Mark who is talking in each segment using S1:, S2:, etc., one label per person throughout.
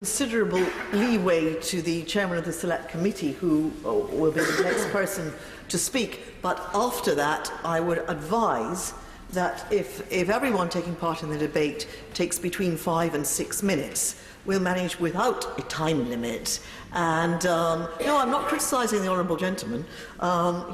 S1: Considerable leeway to the chairman of the Select Committee, who will be the next person to speak. But after that, I would advise that if everyone taking part in the debate takes between 5 and 6 minutes, we'll manage without a time limit. And no, I'm not criticising the honourable gentleman.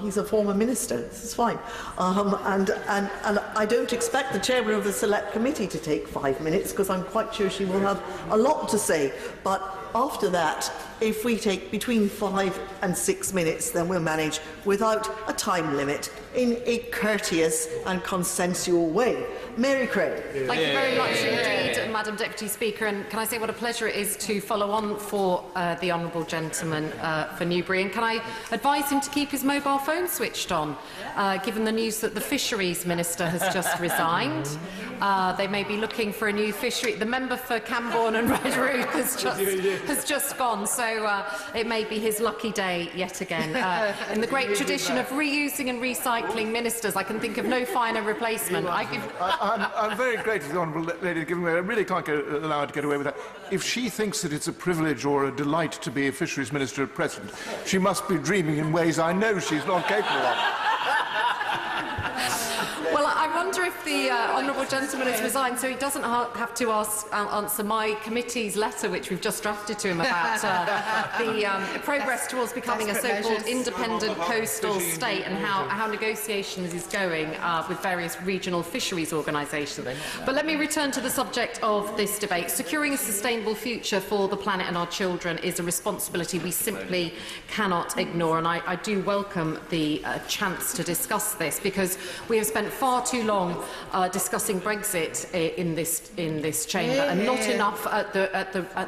S1: He's a former minister. This is fine. And I don't expect the chairman of the Select Committee to take 5 minutes, because I'm quite sure she will have a lot to say. But after that, if we take between 5 and 6 minutes, then we'll manage without a time limit in a courteous and consensual way. Mary Creagh.
S2: Thank you very much indeed, Madam Deputy Speaker. And can I say what a pleasure it is to follow on for the honourable gentleman for Newbury. And can I advise him to keep his mobile phone switched on, given the news that the Fisheries Minister has just resigned. They may be looking for a new fishery. The member for Camborne and Redruth has just gone, so it may be his lucky day yet again. In the great tradition of reusing and recycling ministers, I can think of no finer replacement.
S3: I'm very grateful to the honourable lady giving me. I really can't allow her to get away with that. If she thinks that it's a privilege or a delight to be a Fisheries Minister at present, she must be dreaming in ways I know she's not capable of.
S2: Well, I wonder if the honourable gentleman has resigned, so he doesn't have to answer my committee's letter, which we've just drafted to him about the progress towards becoming a so-called independent coastal state and how negotiations is going with various regional fisheries organisations. But let me return to the subject of this debate. Securing a sustainable future for the planet and our children is a responsibility we simply cannot ignore, and I do welcome the chance to discuss this, because we have spent far too long discussing Brexit in this chamber, and not enough at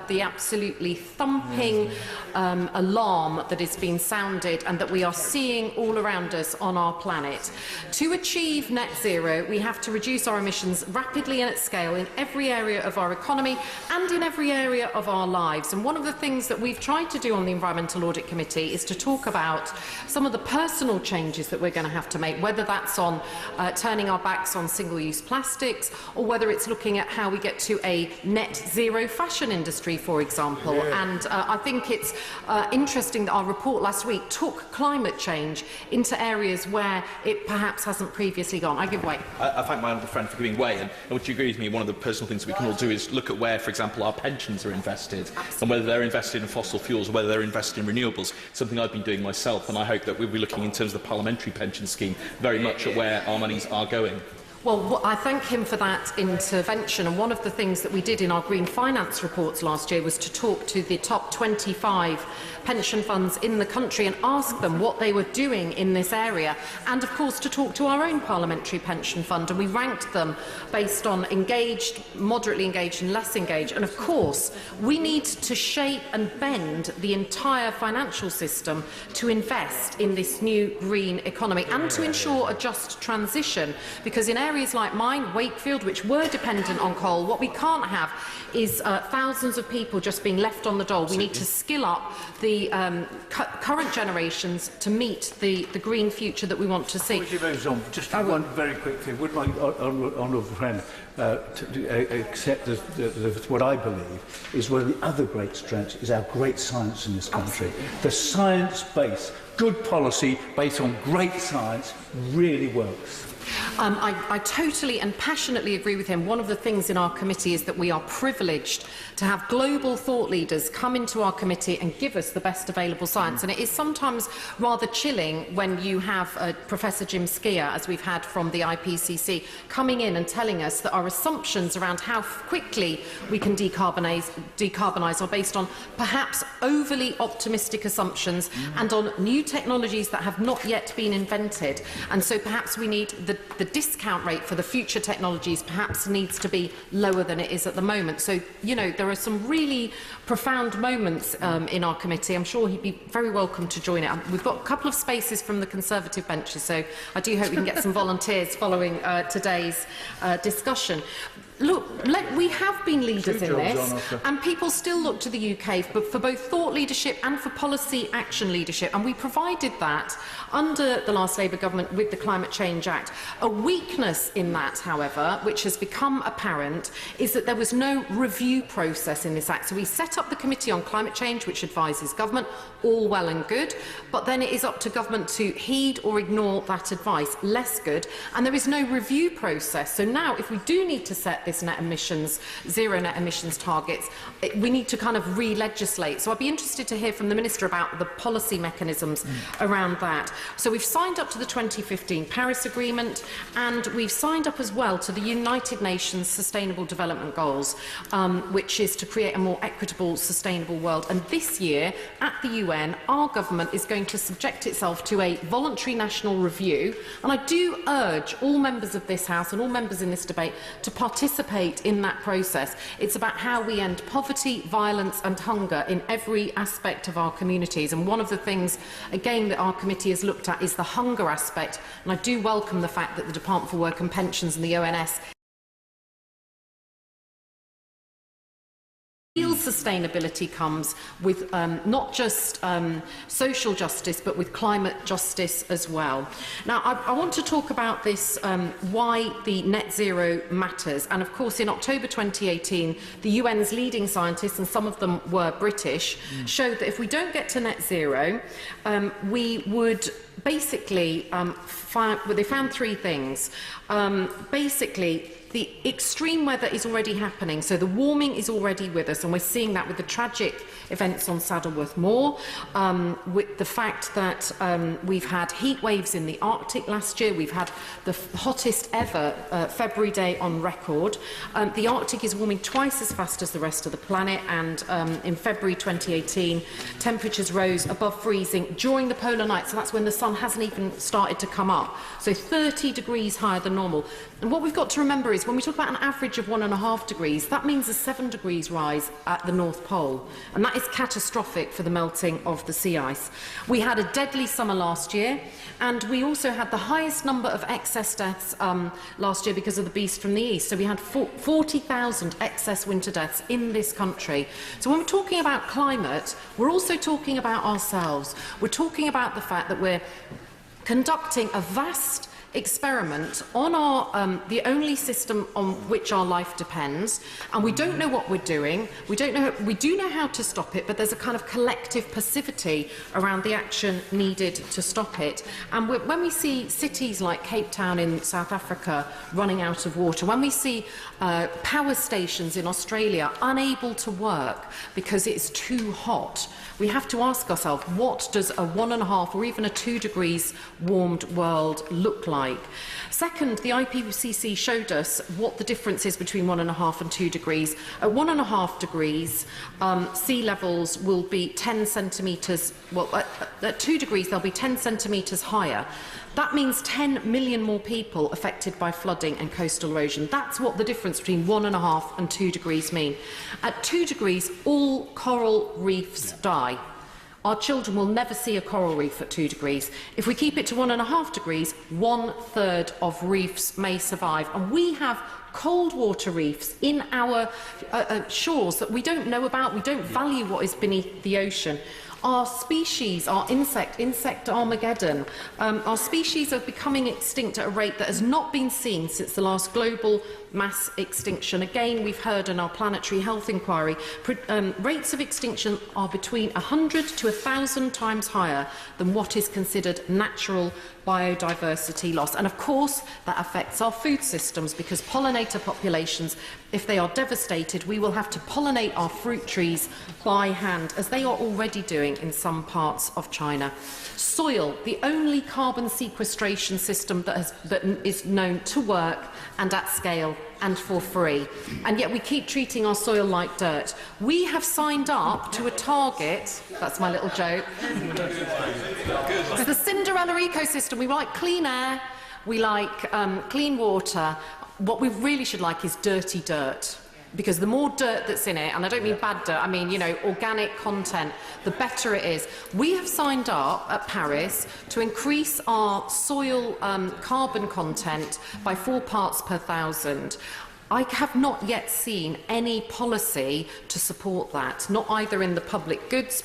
S2: the absolutely thumping alarm that is being sounded and that we are seeing all around us on our planet. To achieve net zero, we have to reduce our emissions rapidly and at scale in every area of our economy and in every area of our lives. And one of the things that we've tried to do on the Environmental Audit Committee is to talk about some of the personal changes that we're going to have to make, whether that's on turning our backs on single-use plastics, or whether it's looking at how we get to a net zero fashion industry, for example. And I think it's interesting that our report last week took climate change into areas where it perhaps hasn't previously gone. I give way.
S4: I thank my honourable friend for giving way, and would you agree with me, one of the personal things that we can all do is look at where, for example, our pensions are invested. Absolutely. And whether they're invested in fossil fuels or whether they're invested in renewables, something I've been doing myself, and I hope that we'll be looking in terms of the parliamentary pension scheme very much at where our monies are going.
S2: Well, I thank him for that intervention, and one of the things that we did in our green finance reports last year was to talk to the top 25 pension funds in the country and ask them what they were doing in this area, and of course to talk to our own parliamentary pension fund, and we ranked them based on engaged, moderately engaged and less engaged. And of course we need to shape and bend the entire financial system to invest in this new green economy and to ensure a just transition, because in areas like mine, Wakefield, which were dependent on coal, what we can't have is thousands of people just being left on the dole. We need to skill up the current generations to meet the green future that we want to see.
S5: Just one very quick thing. Would my honourable friend accept what I believe is one of the other great strengths is our great science in this country. Absolutely. The science base, good policy based on great science really works.
S2: I totally and passionately agree with him. One of the things in our committee is that we are privileged to have global thought leaders come into our committee and give us the best available science. And it is sometimes rather chilling when you have Professor Jim Skier, as we've had from the IPCC, coming in and telling us that our assumptions around how quickly we can decarbonise are based on perhaps overly optimistic assumptions and on new technologies that have not yet been invented. And so perhaps we need the discount rate for the future technologies perhaps needs to be lower than it is at the moment. So, you know, there are some really profound moments in our committee. I'm sure he'd be very welcome to join it. We've got a couple of spaces from the Conservative benches, so I do hope we can get some volunteers following today's discussion. Look, we have been leaders in this, and people still look to the UK for both thought leadership and for policy action leadership, and we provided that under the last Labour government with the Climate Change Act. A weakness in that, however, which has become apparent, is that there was no review process in this Act. So we set up the Committee on Climate Change, which advises government, all well and good, but then it is up to government to heed or ignore that advice, less good, and there is no review process. So now, if we do need to set this zero net emissions targets, we need to kind of re-legislate. So I'd be interested to hear from the Minister about the policy mechanisms around that. So we've signed up to the 2015 Paris Agreement, and we've signed up as well to the United Nations Sustainable Development Goals, which is to create a more equitable, sustainable world. And this year, at the UN, our government is going to subject itself to a voluntary national review, and I do urge all members of this House and all members in this debate to participate in that process. It's about how we end poverty, violence and hunger in every aspect of our communities. And one of the things, again, that our committee has looked at is the hunger aspect. And I do welcome the fact that the Department for Work and Pensions and the ONS real sustainability comes with not just social justice, but with climate justice as well. Now, I want to talk about this, why the net zero matters. And of course, in October 2018, the UN's leading scientists, and some of them were British, showed that if we don't get to net zero, we would basically, they found three things. Basically, the extreme weather is already happening, so the warming is already with us, and we're seeing that with the tragic events on Saddleworth Moor, with the fact that we've had heat waves in the Arctic last year, we've had the hottest ever February day on record. The Arctic is warming twice as fast as the rest of the planet, and in February 2018, temperatures rose above freezing during the polar night, so that's when the sun hasn't even started to come up, so 30 degrees higher than normal. And what we've got to remember is when we talk about an average of 1.5 degrees, that means a 7 degrees rise at the North Pole, and that is catastrophic for the melting of the sea ice. We had a deadly summer last year, and we also had the highest number of excess deaths last year because of the beast from the east. So we had 40,000 excess winter deaths in this country. So when we're talking about climate, we're also talking about ourselves. We're talking about the fact that we're conducting a vast experiment on our the only system on which our life depends, and we don't know what we're doing. We do know how to stop it, but there's a kind of collective passivity around the action needed to stop it. And when we see cities like Cape Town in South Africa running out of water, when we see power stations in Australia unable to work because it's too hot, we have to ask ourselves, what does a 1.5 or even a 2 degrees warmed world look like? Second, the IPCC showed us what the difference is between 1.5 and 2 degrees. At 1.5 degrees, sea levels will be 10 centimetres, well, at 2 degrees they'll be 10 centimetres higher. That means 10 million more people affected by flooding and coastal erosion. That's what the difference between 1.5 and 2 degrees mean. At 2 degrees, all coral reefs die. Our children will never see a coral reef at 2 degrees. If we keep it to 1.5 degrees, 1/3 of reefs may survive. And we have cold water reefs in our shores that we don't know about. We don't value what is beneath the ocean. Our species, our insect Armageddon, our species are becoming extinct at a rate that has not been seen since the last global mass extinction. Again, we've heard in our planetary health inquiry, rates of extinction are between 100 to 1,000 times higher than what is considered natural biodiversity loss. And of course, that affects our food systems, because pollinator populations, if they are devastated, we will have to pollinate our fruit trees by hand, as they are already doing in some parts of China. Soil, the only carbon sequestration system that is known to work and at scale and for free. And yet we keep treating our soil like dirt. We have signed up to a target, that's my little joke, it's the Cinderella ecosystem. We like clean air, we like clean water. What we really should like is dirty dirt, because the more dirt that's in it, and I don't mean bad dirt, I mean, you know, organic content, the better it is. We have signed up at Paris to increase our soil carbon content by 4 parts per thousand. I have not yet seen any policy to support that, not either in the public goods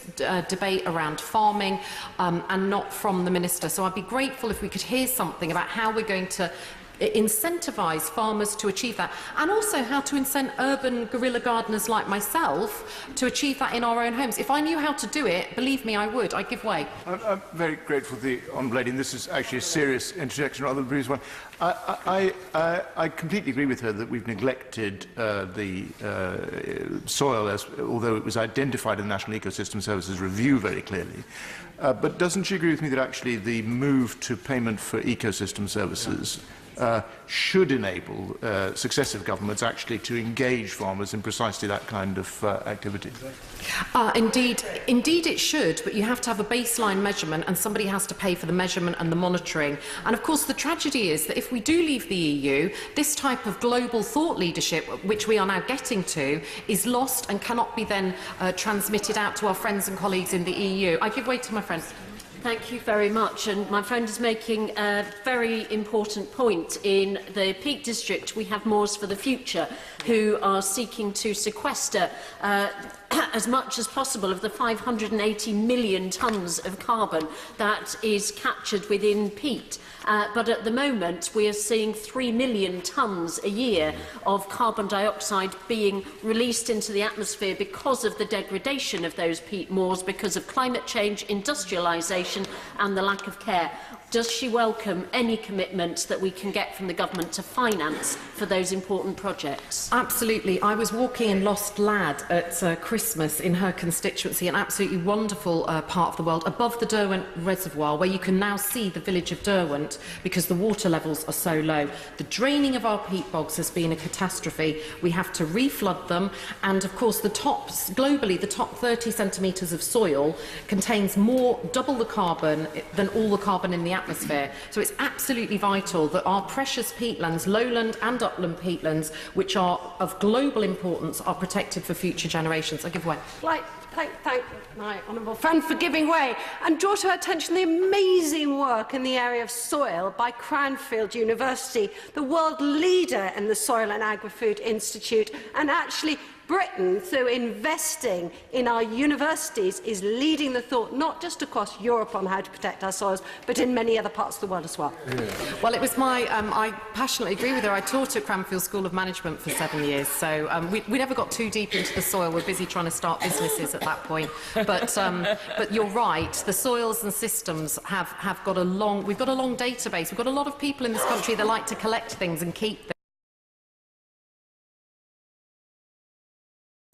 S2: debate around farming and not from the Minister. So I'd be grateful if we could hear something about how we're going to incentivise farmers to achieve that, and also how to incent urban guerrilla gardeners like myself to achieve that in our own homes. If I knew how to do it, believe me, I would. I'd give way.
S3: I'm very grateful to the Honourable Lady, and this is actually a serious interjection rather than a brief one. I completely agree with her that we've neglected the soil, although it was identified in the National Ecosystem Services Review very clearly. But doesn't she agree with me that actually the move to payment for ecosystem services should enable successive governments actually to engage farmers in precisely that kind of activity?
S2: Indeed it should, but you have to have a baseline measurement and somebody has to pay for the measurement and the monitoring. And of course the tragedy is that if we do leave the EU, this type of global thought leadership, which we are now getting to, is lost and cannot be then transmitted out to our friends and colleagues in the EU. I give way to my friend.
S6: Thank you very much. And my friend is making a very important point. In the Peak District, we have Moors for the Future, who are seeking to sequester as much as possible of the 580 million tonnes of carbon that is captured within peat. But at the moment, we are seeing 3 million tonnes a year of carbon dioxide being released into the atmosphere because of the degradation of those peat moors, because of climate change, industrialisation and the lack of care. Does she welcome any commitment that we can get from the government to finance for those important projects?
S2: Absolutely. I was walking in Lost Lad at Christmas in her constituency, an absolutely wonderful part of the world, above the Derwent Reservoir, where you can now see the village of Derwent because the water levels are so low. The draining of our peat bogs has been a catastrophe. We have to reflood them, and of course globally the top 30 centimetres of soil contains double the carbon than all the carbon in the atmosphere. So it's absolutely vital that our precious peatlands, lowland and upland peatlands, which are of global importance, are protected for future generations. I give way.
S7: Thank my honourable friend for giving way and draw to her attention the amazing work in the area of soil by Cranfield University, the world leader in the Soil and Agri-Food Institute, and actually Britain, through investing in our universities, is leading the thought not just across Europe on how to protect our soils, but in many other parts of the world as well.
S2: Yeah. Well, it was my... I passionately agree with her. I taught at Cranfield School of Management for 7 years, so we never got too deep into the soil. We're busy trying to start businesses at that point. But you're right. The soils and systems have got a long... We've got a long database. We've got a lot of people in this country that like to collect things and keep them.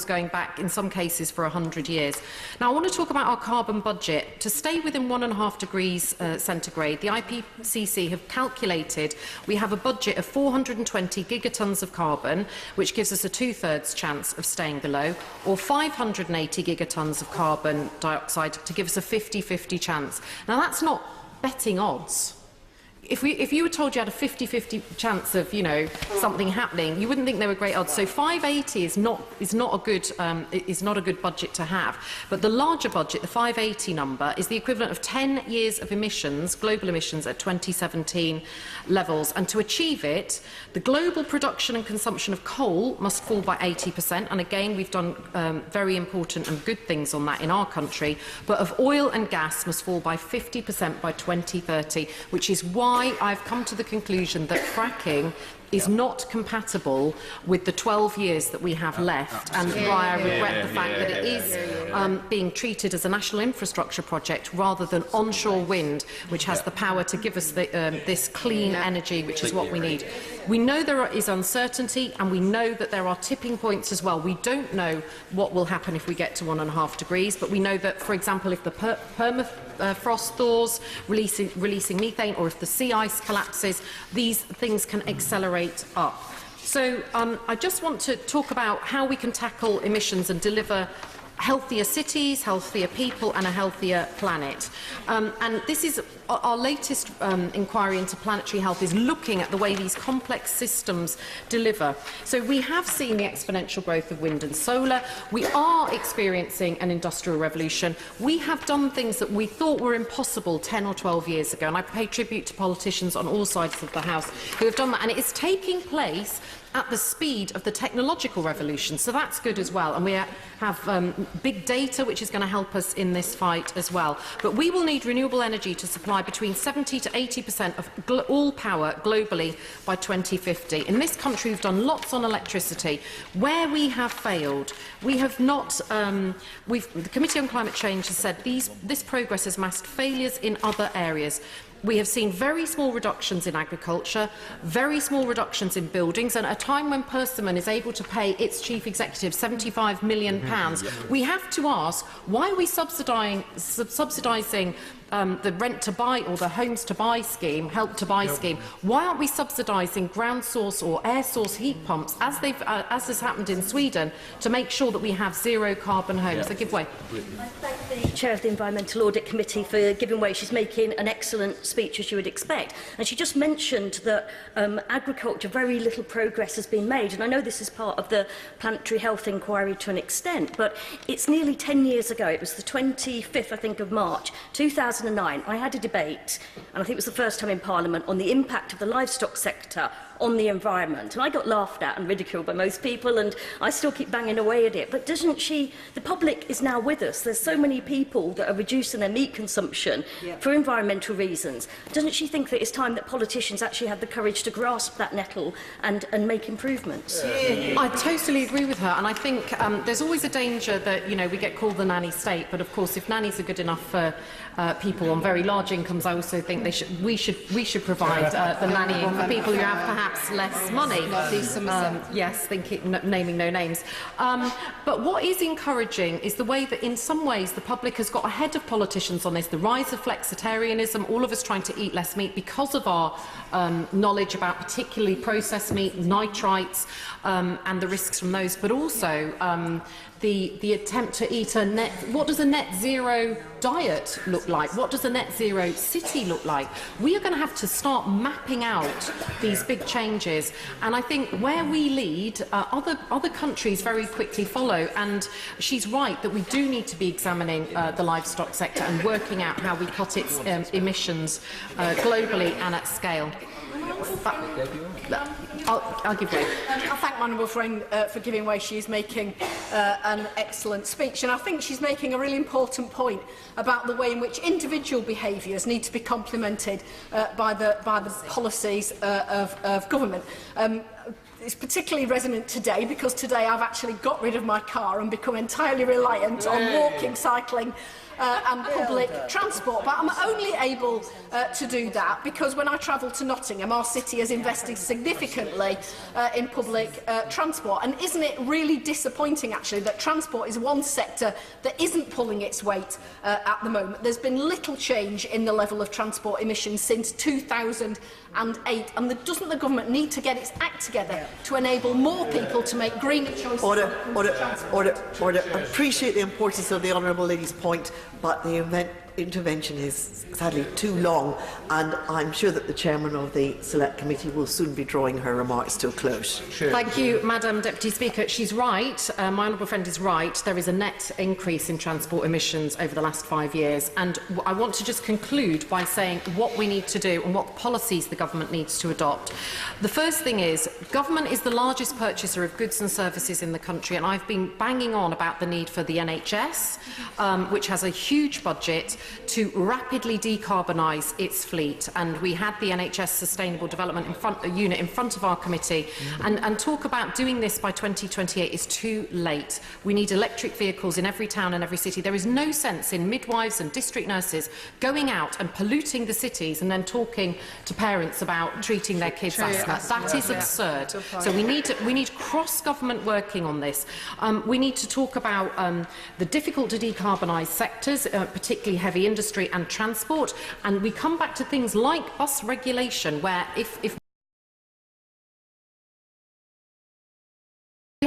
S2: Going back in some cases for 100 years. Now I want to talk about our carbon budget. To stay within 1.5 degrees centigrade, the IPCC have calculated we have a budget of 420 gigatons of carbon, which gives us a 2/3 chance of staying below, or 580 gigatons of carbon dioxide to give us a 50-50 chance. Now that's not betting odds. If you were told you had a 50-50 chance of, something happening, you wouldn't think they were great odds. So 580 is not a good budget to have. But the larger budget, the 580 number, is the equivalent of 10 years of emissions, global emissions at 2017 levels. And to achieve it, the global production and consumption of coal must fall by 80%. And again, we've done very important and good things on that in our country. But of oil and gas must fall by 50% by 2030, which is why I've come to the conclusion that fracking is not compatible with the 12 years that we have left, and why I regret the fact that it is being treated as a national infrastructure project rather than onshore wind, which has the power to give us this clean energy, which is what we need. We know there is uncertainty, and we know that there are tipping points as well. We don't know what will happen if we get to 1.5 degrees, but we know that, for example, if the permafrost thaws, releasing methane, or if the sea ice collapses, these things can accelerate up. So I just want to talk about how we can tackle emissions and deliver healthier cities, healthier people and a healthier planet. And this is our latest inquiry into planetary health is looking at the way these complex systems deliver. So we have seen the exponential growth of wind and solar. We are experiencing an industrial revolution. We have done things that we thought were impossible 10 or 12 years ago, and I pay tribute to politicians on all sides of the House who have done that, and it is taking place at the speed of the technological revolution, so that's good as well. And we have big data, which is going to help us in this fight as well. But we will need renewable energy to supply between 70 to 80% of all power globally by 2050. In this country, we've done lots on electricity. Where we have failed, we have not. The Committee on Climate Change has said this progress has masked failures in other areas. We have seen very small reductions in agriculture, very small reductions in buildings, and at a time when Persimmon is able to pay its chief executive £75 million, we have to ask, why are we subsidising the rent-to-buy or the homes-to-buy scheme, help-to-buy scheme? Why aren't we subsidising ground source or air source heat pumps, as has happened in Sweden, to make sure that we have zero-carbon homes? So give way.
S8: I thank the Chair of the Environmental Audit Committee for giving way. She's making an excellent speech, as you would expect. And she just mentioned that agriculture, very little progress has been made. And I know this is part of the planetary health inquiry to an extent, but it's nearly 10 years ago. It was the 25th, I think, of March 2009. I had a debate, and I think it was the first time in Parliament, on the impact of the livestock sector on the environment. And I got laughed at and ridiculed by most people, and I still keep banging away at it. But doesn't she, the public is now with us. There's so many people that are reducing their meat consumption for environmental reasons. Doesn't she think that it's time that politicians actually have the courage to grasp that nettle and make improvements?
S2: I totally agree with her, and I think there's always a danger that, you know, we get called the nanny state, but of course if nannies are good enough for people on very large incomes, I also think we should provide the nannying for people who have perhaps less money. Yes, naming no names. But what is encouraging is the way that in some ways the public has got ahead of politicians on this, the rise of flexitarianism, all of us trying to eat less meat because of our knowledge about particularly processed meat, nitrites, and the risks from those, but also the attempt to eat what does a net zero diet look like? What does a net zero city look like? We are going to have to start mapping out these big changes, and I think where we lead, other countries very quickly follow, and she's right that we do need to be examining the livestock sector and working out how we cut its emissions globally and at scale. I'll give way.
S9: I thank my honourable friend for giving way. She is making an excellent speech, and I think she's making a really important point about the way in which individual behaviours need to be complemented by the policies of government. It's particularly resonant today because today I've actually got rid of my car and become entirely reliant on walking, cycling and public transport. But I'm only able to do that because when I travel to Nottingham, our city has invested significantly in public transport. And isn't it really disappointing, actually, that transport is one sector that isn't pulling its weight at the moment? There's been little change in the level of transport emissions since 2008. And doesn't the government need to get its act together to enable more people to make greener choices?
S1: Order. I appreciate the importance of the honourable lady's point, but the intervention is sadly too long, and I'm sure that the chairman of the Select Committee will soon be drawing her remarks to a close.
S2: Thank you, Madam Deputy Speaker. She's right. My honourable friend is right. There is a net increase in transport emissions over the last 5 years, and I want to just conclude by saying what we need to do and what policies the government needs to adopt. The first thing is, government is the largest purchaser of goods and services in the country, and I've been banging on about the need for the NHS, which has a huge budget, to rapidly decarbonise its fleet. And we had the NHS Sustainable Development Unit in front of our committee, and talk about doing this by 2028 is too late. We need electric vehicles in every town and every city. There is no sense in midwives and district nurses going out and polluting the cities and then talking to parents about treating their kids' asthma. That is absurd. So we need cross-government working on this. We need to talk about the difficult to decarbonise sectors, particularly heavy industry and transport, and we come back to things like bus regulation, where if we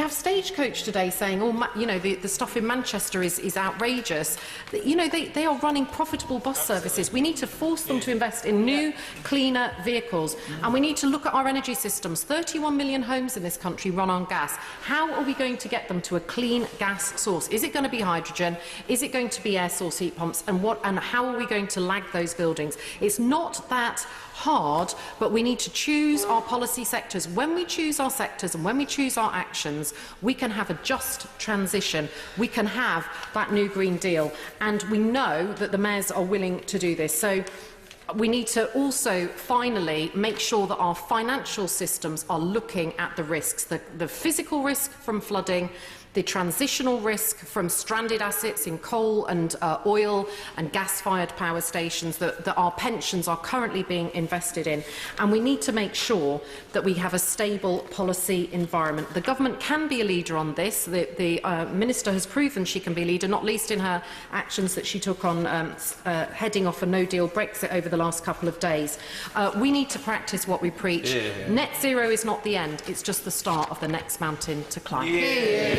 S2: have Stagecoach today saying, oh, you know, the stuff in Manchester is outrageous. You know, they are running profitable bus services. We need to force them to invest in new, cleaner vehicles. And we need to look at our energy systems. 31 million homes in this country run on gas. How are we going to get them to a clean gas source? Is it going to be hydrogen? Is it going to be air source heat pumps? And how are we going to lag those buildings? It's not that hard, but we need to choose our policy sectors. When we choose our sectors and when we choose our actions, we can have a just transition. We can have that new Green Deal. And we know that the mayors are willing to do this. So we need to also finally make sure that our financial systems are looking at the risks, the physical risk from flooding, the transitional risk from stranded assets in coal and oil and gas-fired power stations that our pensions are currently being invested in. And we need to make sure that we have a stable policy environment. The government can be a leader on this. The Minister has proven she can be a leader, not least in her actions that she took on heading off a no-deal Brexit over the last couple of days. We need to practice what we preach. Yeah. Net zero is not the end. It's just the start of the next mountain to climb. Yeah.